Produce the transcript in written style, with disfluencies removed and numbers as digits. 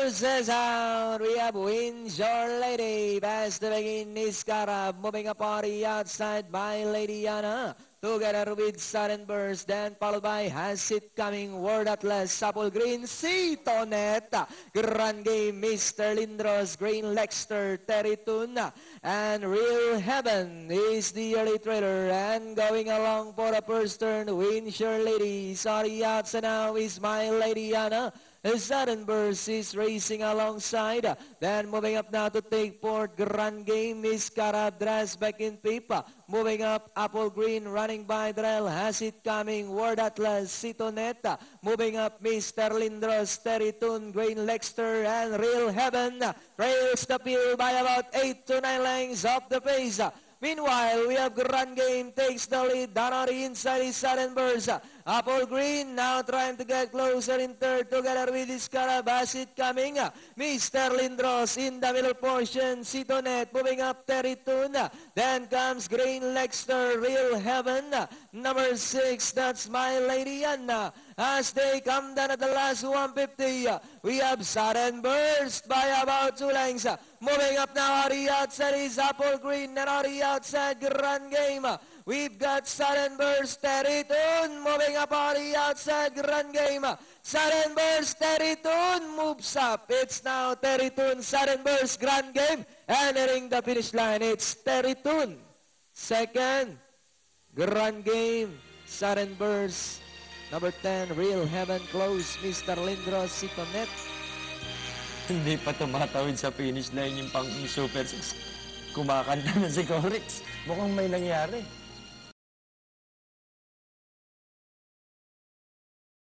Horses out. We have Wins Your Lady. Past the begin is Karab. Moving up on the outside by Lady Yana. Together with Sudden Burst, then followed by Has It Coming, Word Atlas, Apple Green, Citonet, Grand Game, Mr. Lindros, Green Lexter, Teritun, and Real Heaven is the early trailer, and going along for the first turn, Wins Your Lady. Sorry, outside now is My Lady Anna. Sudden Burst is racing alongside. Then moving up now to take fourth. Grand Game is Karab, Dress back in Pipa. Moving up, Apple Green running by Drell. Has It Coming, Word Atlas, Citoneta. Moving up, Mr. Lindros, Teritun, Green Lexter, and Real Heaven. Trails the field by about 8 to 9 lengths off the pace. Meanwhile, we have Grand Game takes the lead. Down on the inside is Sudden Burst. Apple Green now trying to get closer in third together with his Has It Coming. Mr. Lindros in the middle portion. Citonet moving up Teritun. Then comes Green Lexter, Real Heaven. Number 6, that's My Lady Anna. As they come down at the last 150, we have Sudden Burst by about 2 lengths. Moving up now on the outside is Apple Green, and on the outside Grand Game. We've got Sudden Burst, Teritun, moving up on the outside Grand Game. Sudden Burst, Teritun moves up. It's now Teritun, Sudden Burst, Grand Game. Entering the finish line, it's Teritun. Second, Grand Game, Sudden Burst. Number 10, Real Heaven, close, Mr. Lindros, Citonet. Hindi pa tumatawid sa finish line yung pang Super 6. Kumakanta na si Corix. Mukhang may nangyari.